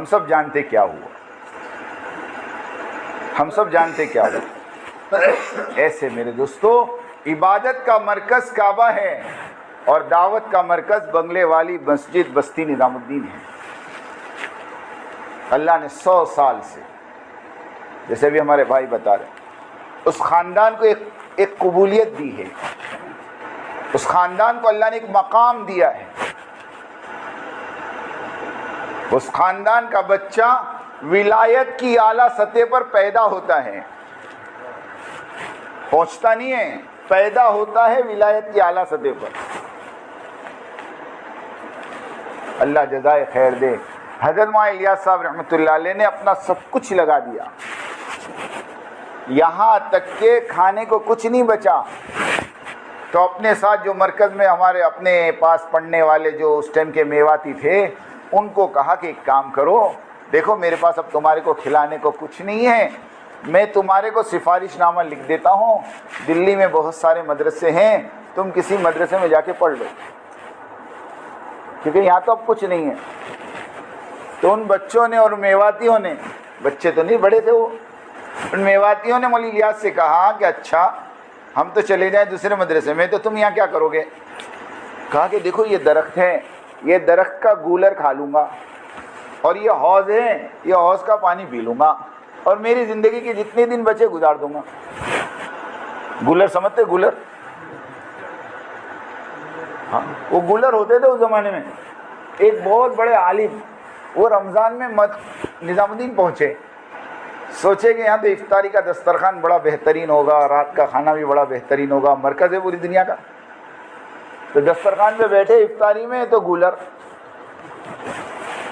ہم سب جانتے کیا ہوا، ہم سب جانتے کیا ہوا۔ ایسے میرے دوستو، عبادت کا مرکز کعبہ ہے اور دعوت کا مرکز بنگلے والی مسجد بستی نظام الدین ہے۔ اللہ نے 100 سال سے، جیسے بھی ہمارے بھائی بتا رہے ہیں، اس خاندان کو ایک قبولیت دی ہے، اس خاندان کو اللہ نے ایک مقام دیا ہے۔ اس خاندان کا بچہ ولایت کی اعلیٰ سطح پر پیدا ہوتا ہے، پہنچتا نہیں ہے، پیدا ہوتا ہے ولایت کی اعلیٰ سطح پر۔ اللہ جزائے خیر دے۔ حضرت مولانا الیاس صاحب رحمۃ اللہ علیہ نے اپنا سب کچھ لگا دیا، یہاں تک کہ کھانے کو کچھ نہیں بچا، تو اپنے ساتھ جو مرکز میں ہمارے اپنے پاس پڑھنے والے جو اس ٹائم کے میواتی تھے، ان کو کہا کہ ایک کام کرو، دیکھو میرے پاس اب تمہارے کو کھلانے کو کچھ نہیں ہے، میں تمہارے کو سفارش نامہ لکھ دیتا ہوں، دلی میں بہت سارے مدرسے ہیں، تم کسی مدرسے میں جا کے پڑھ لو، کیونکہ یہاں تو اب کچھ نہیں ہے۔ تو ان بچوں نے اور میواتیوں نے، بچے تو نہیں بڑے تھے وہ، ان میواتیوں نے مولی الیاس سے کہا کہ اچھا ہم تو چلے جائیں دوسرے مدرسے میں، تو تم یہاں کیا کرو گے؟ کہا کہ دیکھو یہ درخت ہے، یہ درخت کا گولر کھا لوں گا، اور یہ حوض ہے، یہ حوض کا پانی پی لوں گا، اور میری زندگی کے جتنے دن بچے گزار دوں گا۔ گولر سمجھتے؟ گولر، ہاں وہ گولر ہوتے تھے اس زمانے میں۔ ایک بہت بڑے عالم وہ رمضان میں نظام الدین پہنچے، سوچے کہ یہاں تو افطاری کا دسترخوان بڑا بہترین ہوگا، رات کا کھانا بھی بڑا بہترین ہوگا، مرکز ہے پوری دنیا کا۔ تو دسترخوان پہ بیٹھے افطاری میں، تو گولر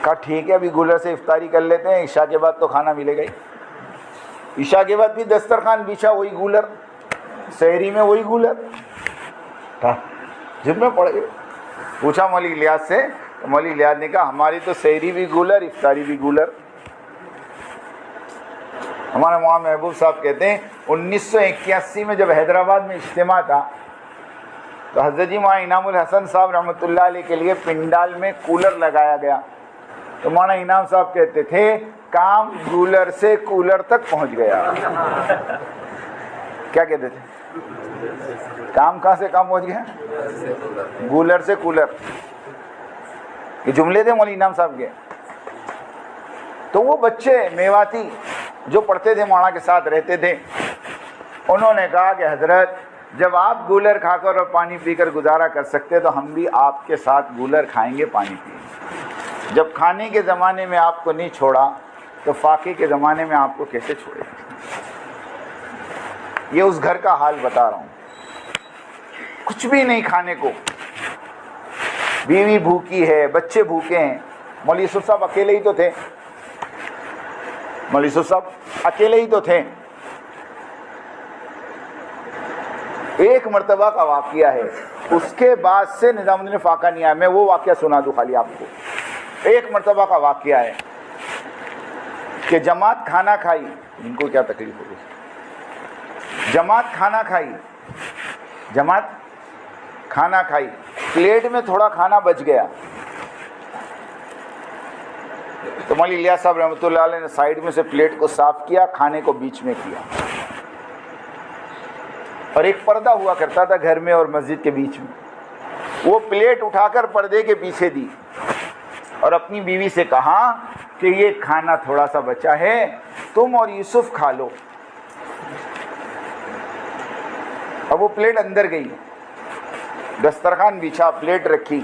کہا ٹھیک ہے ابھی گولر سے افطاری کر لیتے ہیں، عشاء کے بعد تو کھانا ملے گا ہی۔ عشاء کے بعد بھی دسترخوان بچھا، وہی گولر، سحری میں وہی گولر، جب میں پڑھ گئے پوچھا مولی الیاس سے، تو مولی الیاس نے کہا ہماری تو سحری بھی گولر، افطاری بھی گولر۔ ہمارے مولانا محبوب صاحب کہتے ہیں 1981 میں جب حیدرآباد میں اجتماع تھا، تو حضرت جی مولانا انعام الحسن صاحب رحمۃ اللہ علیہ کے لیے پنڈال میں کولر لگایا گیا، تو مولانا انعام صاحب کہتے تھے کام گولر سے کولر تک پہنچ گیا۔ کیا کہتے تھے؟ کام کہاں سے کام پہنچ گیا؟ گولر سے کولر۔ یہ جملے تھے مولانا انعام صاحب کے۔ تو وہ بچے میواتی جو پڑھتے تھے مولانا کے ساتھ رہتے تھے، انہوں نے کہا کہ حضرت جب آپ گولر کھا کر اور پانی پی کر گزارا کر سکتے تو ہم بھی آپ کے ساتھ گولر کھائیں گے، پانی پئیں گے۔ جب کھانے کے زمانے میں آپ کو نہیں چھوڑا تو فاقے کے زمانے میں آپ کو کیسے چھوڑے؟ یہ اس گھر کا حال بتا رہا ہوں، کچھ بھی نہیں کھانے کو، بیوی بھوکی ہے، بچے بھوکے ہیں۔ مولوی یوسف صاحب اکیلے ہی تو تھے، مولوی یوسف صاحب اکیلے ہی تو تھے۔ ایک مرتبہ کا واقعہ ہے، اس کے بعد سے نظام الدین فاقہ نہیں آیا۔ میں وہ واقعہ سنا دوں خالی آپ کو۔ ایک مرتبہ کا واقعہ ہے کہ جماعت کھانا کھائی، ان کو کیا تکلیف ہوگی، جماعت کھانا کھائی، جماعت کھانا کھائی، پلیٹ میں تھوڑا کھانا بچ گیا، تو مولانا الیاس صاحب رحمۃ اللہ علیہ نے سائیڈ میں سے پلیٹ کو صاف کیا، کھانے کو بیچ میں کیا، اور ایک پردہ ہوا کرتا تھا گھر میں اور مسجد کے بیچ میں، وہ پلیٹ اٹھا کر پردے کے پیچھے دی اور اپنی بیوی سے کہا کہ یہ کھانا تھوڑا سا بچا ہے، تم اور یوسف کھا لو۔ اب وہ پلیٹ اندر گئی، دسترخوان بچھا، پلیٹ رکھی،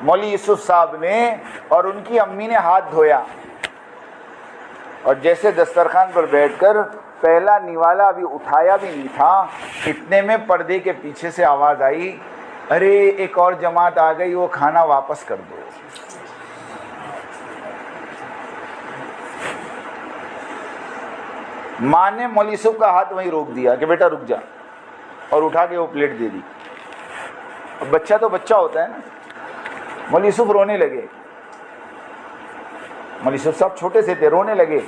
مولوی یوسف صاحب نے اور ان کی امی نے ہاتھ دھویا، اور جیسے دسترخوان پر بیٹھ کر پہلا نوالا ابھی اٹھایا بھی نہیں تھا، اتنے میں پردے کے پیچھے سے آواز آئی، ارے ایک اور جماعت آ گئی، وہ کھانا واپس کر دو۔ ماں نے مولوی یوسف کا ہاتھ وہیں روک دیا کہ بیٹا رک جا، اور اٹھا کے وہ پلیٹ دے دی۔ اب بچہ تو بچہ ہوتا ہے نا، مولوی یوسف رونے لگے، مولوی یوسف صاحب چھوٹے سے تھے، رونے لگے۔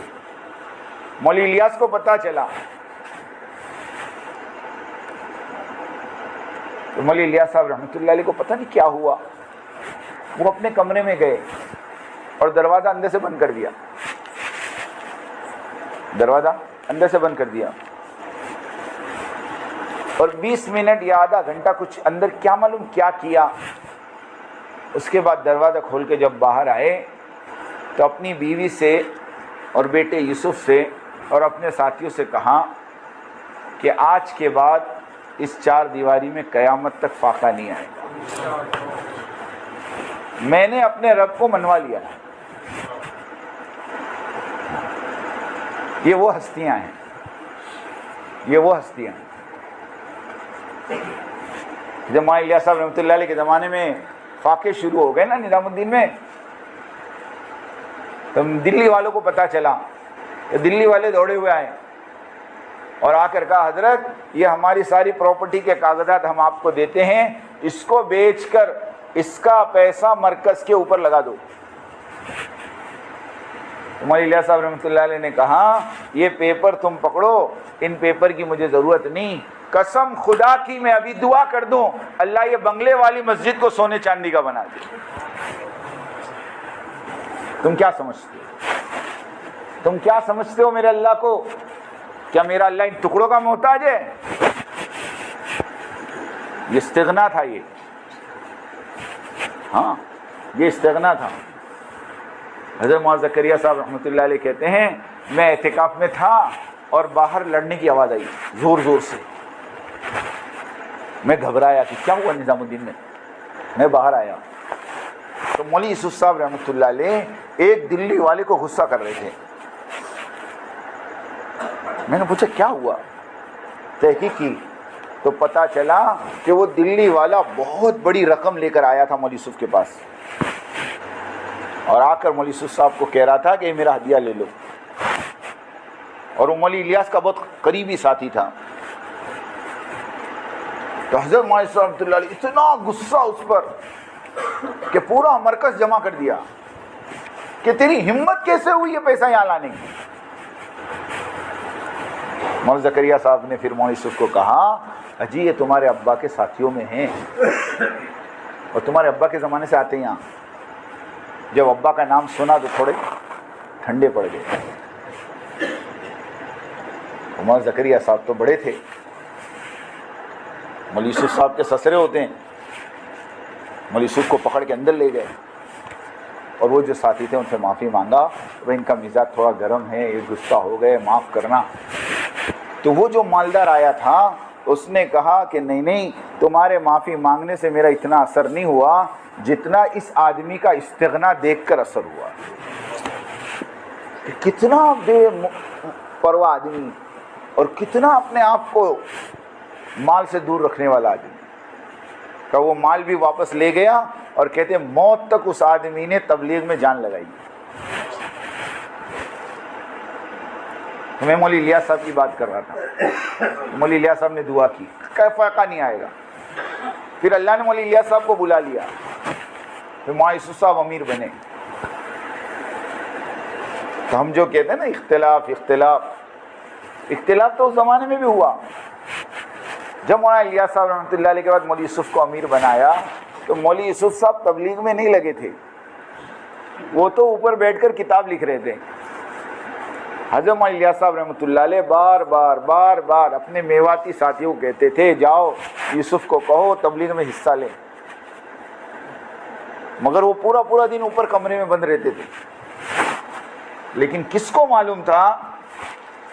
مولوی الیاس کو پتہ چلا تو مولوی الیاس صاحب رحمۃ اللہ علیہ کو پتہ نہیں کیا ہوا، وہ اپنے کمرے میں گئے، اور دروازہ اندر سے بند کر دیا، دروازہ اندر سے بند کر دیا، اور 20 منٹ یا آدھا گھنٹہ کچھ اندر کیا معلوم کیا کیا۔ اس کے بعد دروازہ کھول کے جب باہر آئے تو اپنی بیوی سے اور بیٹے یوسف سے اور اپنے ساتھیوں سے کہا کہ آج کے بعد اس چار دیواری میں قیامت تک فاقہ نہیں آئے گا، میں نے اپنے رب کو منوا لیا ہے۔ یہ وہ ہستیاں ہیں، یہ وہ ہستیاں ہیں۔ جب مولانا الیاس صاحب رحمۃ اللہ علیہ کے زمانے میں فاقے شروع ہو گئے نا نظام الدین میں، تو دلی والوں کو پتہ چلا، کہ دلی والے دوڑے ہوئے آئے اور آ کر کہا حضرت یہ ہماری ساری پراپرٹی کے کاغذات ہم آپ کو دیتے ہیں، اس کو بیچ کر اس کا پیسہ مرکز کے اوپر لگا دو۔ مولانا الیاس صاحب رحمۃ اللہ علیہ نے کہا یہ پیپر تم پکڑو، ان پیپر کی مجھے ضرورت نہیں، قسم خدا کی میں ابھی دعا کر دوں اللہ یہ بنگلے والی مسجد کو سونے چاندی کا بنا دے۔ تم کیا سمجھتے ہو؟ تم کیا سمجھتے ہو میرے اللہ کو؟ کیا میرا اللہ ان ٹکڑوں کا محتاج ہے؟ یہ استغنا تھا، یہ ہاں یہ استغنا تھا۔ حضرت مولانا زکریا صاحب رحمۃ اللہ علیہ کہتے ہیں میں اعتکاف میں تھا اور باہر لڑنے کی آواز آئی زور زور سے، میں گھبرایا کہ کیا ہوا نظام الدین میں باہر آیا تو مولوی یوسف صاحب رحمۃ اللہ علیہ ایک دلی والے کو غصہ کر رہے تھے۔ میں نے پوچھا کیا ہوا، تحقیق کی تو پتہ چلا کہ وہ دلی والا بہت بڑی رقم لے کر آیا تھا مولوی یوسف کے پاس، اور آ کر مولوی یوسف صاحب کو کہہ رہا تھا کہ میرا ہدیہ لے لو، اور وہ مولوی الیاس کا بہت قریبی ساتھی تھا۔ تو حضرت مولانا صاحب رحمۃ اللہ علیہ اتنا غصہ اس پر کہ پورا مرکز جمع کر دیا کہ تیری ہمت کیسے ہوئی یہ پیسہ یہاں لانے کی۔ مولانا زکریا صاحب نے پھر مولانا یوسف کو کہا اجی یہ تمہارے ابا کے ساتھیوں میں ہیں اور تمہارے ابا کے زمانے سے آتے ہیں یہاں۔ جب ابا کا نام سنا تو تھوڑے ٹھنڈے پڑ گئے۔ مولانا زکریا صاحب تو بڑے تھے، مولوی یوسف صاحب کے سسرے ہوتے ہیں، مولوی یوسف کو پکڑ کے اندر لے گئے اور وہ جو ساتھی تھے ان سے معافی مانگا، وہ ان کا مزاج تھوڑا گرم ہے، یہ غصہ ہو گئے، معاف کرنا۔ تو وہ جو مالدار آیا تھا اس نے کہا کہ نہیں تمہارے معافی مانگنے سے میرا اتنا اثر نہیں ہوا جتنا اس آدمی کا استغنا دیکھ کر اثر ہوا۔ کتنا بے پرواہ آدمی اور کتنا اپنے آپ کو مال سے دور رکھنے والا آدمی کہ وہ مال بھی واپس لے گیا، اور کہتے ہیں موت تک اس آدمی نے تبلیغ میں جان لگائی۔ میں مولوی الیاس صاحب کی بات کر رہا تھا، مولوی الیاس صاحب نے دعا کی کہ فائقہ نہیں آئے گا۔ پھر اللہ نے مولوی الیاس صاحب کو بلا لیا، پھر مولانا یوسف صاحب امیر بنے۔ تو ہم جو کہتے ہیں نا اختلاف تو اس زمانے میں بھی ہوا۔ جب مولانا الیاس صاحب رحمۃ اللہ علیہ کے بعد مولوی یوسف کو امیر بنایا تو مولوی یوسف صاحب تبلیغ میں نہیں لگے تھے، وہ تو اوپر بیٹھ کر کتاب لکھ رہے تھے۔ حضرت مولانا الیاس صاحب رحمۃ اللہ علیہ بار بار اپنے میواتی ساتھیوں کو کہتے تھے جاؤ یوسف کو کہو تبلیغ میں حصہ لیں، مگر وہ پورا دن اوپر کمرے میں بند رہتے تھے۔ لیکن کس کو معلوم تھا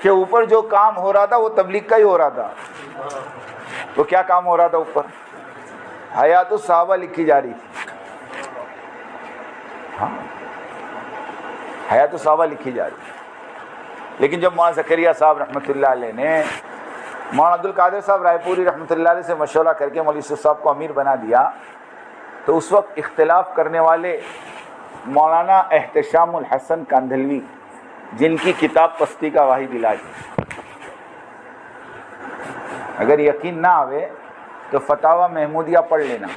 کہ اوپر جو کام ہو رہا تھا وہ تبلیغ کا ہی ہو رہا تھا۔ تو کیا کام ہو رہا تھا اوپر؟ حیات الصحابہ لکھی جا رہی تھی، ہاں حیات الصحابہ لکھی جا رہی تھی۔ لیکن جب مولانا زکریا صاحب رحمۃ اللہ علیہ نے مولانا عبد القادر صاحب رائے پوری رحمۃ اللہ علیہ سے مشورہ کر کے مولوی یوسف صاحب کو امیر بنا دیا، تو اس وقت اختلاف کرنے والے مولانا احتشام الحسن کاندھلوی، جن کی کتاب پستی کا واحد علاج ہے، اگر یقین نہ آوے تو فتاوی محمودیہ پڑھ لینا۔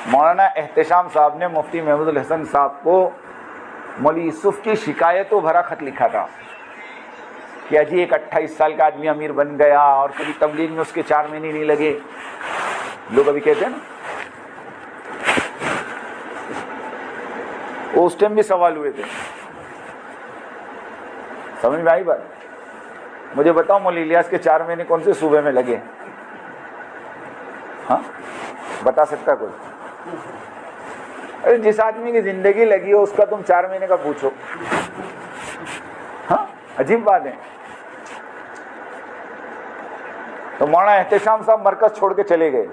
مولانا احتشام صاحب نے مفتی محمود الحسن صاحب کو مولوی یوسف کی شکایتوں بھرا خط لکھا تھا کہ اجی ایک 28 سال کا آدمی امیر بن گیا اور کبھی تبلیغ میں اس کے 4 مہینے نہیں لگے، لوگ ابھی کہتے ہیں نا۔ وہ اس ٹائم بھی سوال ہوئے تھے. سمجھ میں آئی بات؟ مجھے بتاؤ مولوی الیاس کے 4 مہینے کون سے صوبے میں لگے؟ ہاں بتا سکتا کوئی؟ ارے جس آدمی کی زندگی لگی ہو اس کا تم 4 مہینے کا پوچھو. ہاں عجیب بات ہے. تو مولانا احتشام صاحب مرکز چھوڑ کے چلے گئے.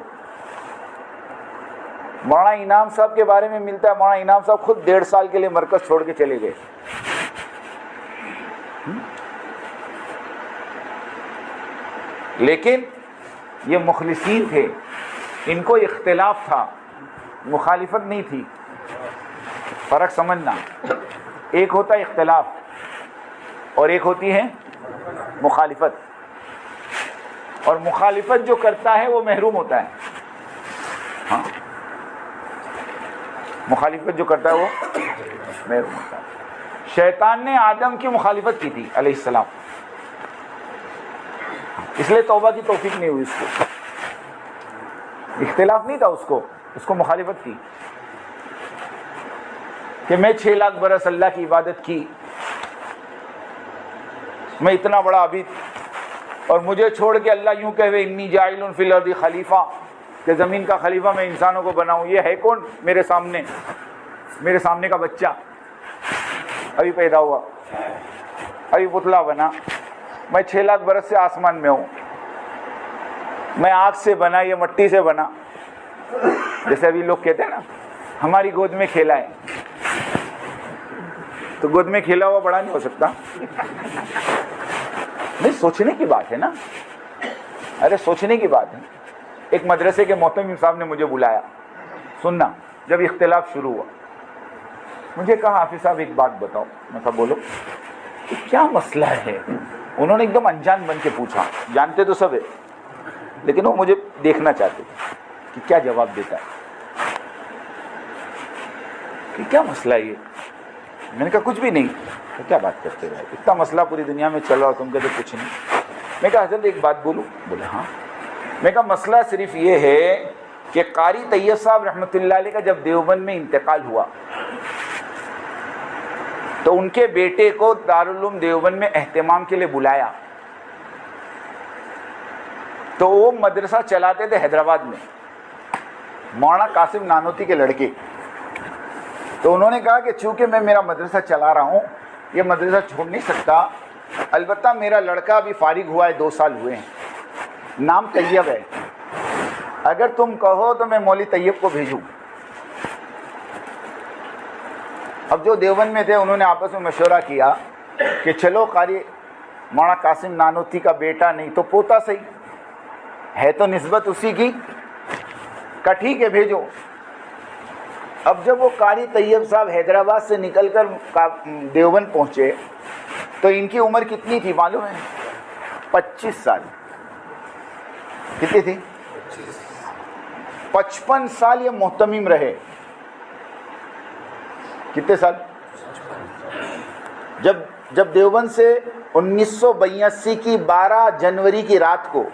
مولانا انعام صاحب کے بارے میں ملتا ہے مولانا انعام صاحب خود 1.5 سال کے لیے مرکز چھوڑ کے چلے گئے. لیکن یہ مخلصین تھے, ان کو اختلاف تھا, مخالفت نہیں تھی. فرق سمجھنا, ایک ہوتا ہے اختلاف اور ایک ہوتی ہے مخالفت. اور مخالفت جو کرتا ہے وہ محروم ہوتا ہے. ہاں مخالفت جو کرتا ہے وہ محروم ہوتا ہے. شیطان نے آدم کی مخالفت کی تھی علیہ السلام, اس لیے توبہ کی توفیق نہیں ہوئی اس کو. اختلاف نہیں تھا اس کو مخالفت کی کہ میں 6 لاکھ برس اللہ کی عبادت کی, میں اتنا بڑا عبید, اور مجھے چھوڑ کے اللہ یوں کہے انی جاعل فی الارض خلیفہ, کہ زمین کا خلیفہ میں انسانوں کو بناؤں. یہ ہے کون میرے سامنے کا بچہ ابھی پیدا ہوا, ابھی پتلا بنا. میں 6 لاکھ برس سے آسمان میں ہوں, میں آگ سے بنا, یہ مٹی سے بنا. جیسے ابھی لوگ کہتے ہیں نا ہماری گود میں کھیلا ہے, تو گود میں کھیلا ہوا بڑا نہیں ہو سکتا. نہیں, سوچنے کی بات ہے نا, ارے سوچنے کی بات ہے. ایک مدرسے کے محتمم صاحب نے مجھے بلایا, سننا, جب اختلاف شروع ہوا, مجھے کہا حافظ صاحب ایک بات بتاؤ. میں کہا بولو. کیا مسئلہ ہے؟ انہوں نے ایک دم انجان بن کے پوچھا, جانتے تو سب ہے لیکن وہ مجھے دیکھنا چاہتے تھے کہ کیا جواب دیتا ہے, کہ کیا مسئلہ ہے یہ. میں نے کہا کچھ بھی نہیں. تو کیا بات کرتے ہیں, اتنا مسئلہ پوری دنیا میں چل رہا اور تم کہتے کچھ نہیں. میں کہا حضرت ایک بات بولوں. بولے ہاں. میں کہا مسئلہ صرف یہ ہے کہ قاری طیب صاحب رحمۃ اللہ علیہ کا جب دیوبند میں انتقال ہوا تو ان کے بیٹے کو دارالعلوم دیوبند میں اہتمام کے لیے بلایا. تو وہ مدرسہ چلاتے تھے حیدرآباد میں, مولانا قاسم نانوتی کے لڑکے. تو انہوں نے کہا کہ چونکہ میں میرا مدرسہ چلا رہا ہوں, یہ مدرسہ چھوڑ نہیں سکتا, البتہ میرا لڑکا ابھی فارغ ہوا ہے, 2 سال ہوئے ہیں, نام طیب ہے, اگر تم کہو تو میں مولوی طیب کو بھیجوں. اب جو دیوبند میں تھے انہوں نے آپس میں مشورہ کیا کہ چلو قاری مولانا قاسم نانوتی کا بیٹا نہیں تو پوتا صحیح ہے, تو نسبت اسی کی, کا ٹھیک ہے بھیجو. اب جب وہ قاری طیب صاحب حیدرآباد سے نکل کر دیوبند پہنچے تو ان کی عمر کتنی تھی معلوم ہے؟ 25 سال. کتنی تھی؟ 55 سال یہ محتمم رہے. کتنے سال؟ جب دیوبند سے 1982 کی 12 جنوری کی رات کو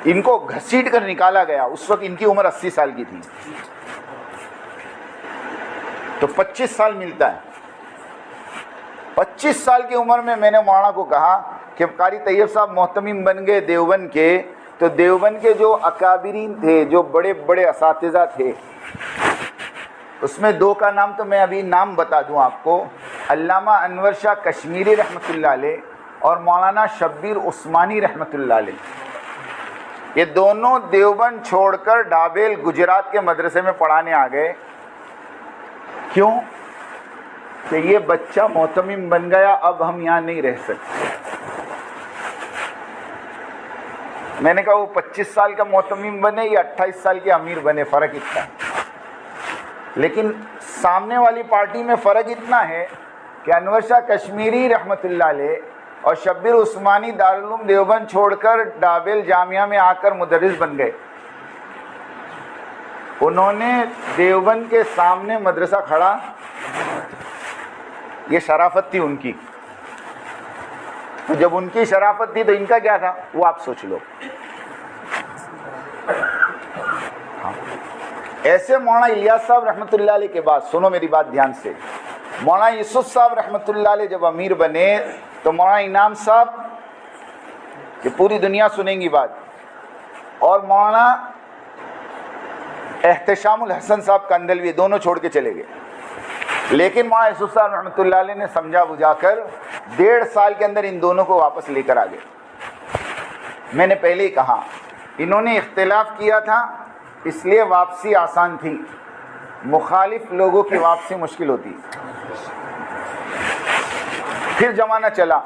ان کو گھسیٹ کر نکالا گیا, اس وقت ان کی عمر 80 سال کی تھی. تو 25 سال ملتا ہے. 25 سال کی عمر میں میں نے مولانا کو کہا کہ قاری طیب صاحب محتمم بن گئے دیوبند کے, تو دیوبند کے جو اکابرین تھے, جو بڑے بڑے اساتذہ تھے, اس میں 2 کا نام تو میں ابھی نام بتا دوں آپ کو, علامہ انور شاہ کشمیری رحمۃ اللہ علیہ اور مولانا شبیر عثمانی رحمۃ اللہ علیہ. یہ دونوں دیوبند چھوڑ کر ڈابیل گجرات کے مدرسے میں پڑھانے آ گئے. کیوں؟ کہ یہ بچہ محتمم بن گیا, اب ہم یہاں نہیں رہ سکتے. میں نے کہا وہ 25 سال کا محتمم بنے یا 28 سال کے امیر بنے, فرق اتنا ہے. لیکن سامنے والی پارٹی میں فرق اتنا ہے کہ انور شاہ کشمیری رحمۃ اللہ علیہ اور شبیر عثمانی دارالعلوم دیوبند چھوڑ کر ڈابیل جامعہ میں آ کر مدرس بن گئے. انہوں نے دیوبند کے سامنے مدرسہ کھڑا, یہ شرافت تھی ان کی. جب ان کی شرافت تھی تو ان کا کیا تھا وہ آپ سوچ لو. ایسے مولانا الیاس صاحب رحمۃ اللہ علیہ کے بعد، سنو میری بات دھیان سے، مولانا یوسف صاحب رحمۃ اللہ علیہ جب امیر بنے تو مولانا انعام صاحب، یہ پوری دنیا سنیں گی بات، اور مولانا احتشام الحسن صاحب کندلوی دونوں چھوڑ کے چلے گئے. لیکن مولانا یوسف صاحب رحمۃ اللہ علیہ نے سمجھا بجھا کر 1.5 سال کے اندر ان دونوں کو واپس لے کر آ گئے. میں نے پہلے ہی کہا انہوں نے اختلاف کیا تھا اس لیے واپسی آسان تھی، مخالف لوگوں کی واپسی مشکل ہوتی. پھر زمانہ چلا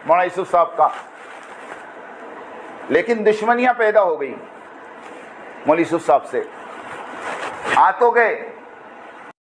مولانا یوسف صاحب کا، لیکن دشمنیاں پیدا ہو گئی مولانا یوسف صاحب سے. آ تو گئے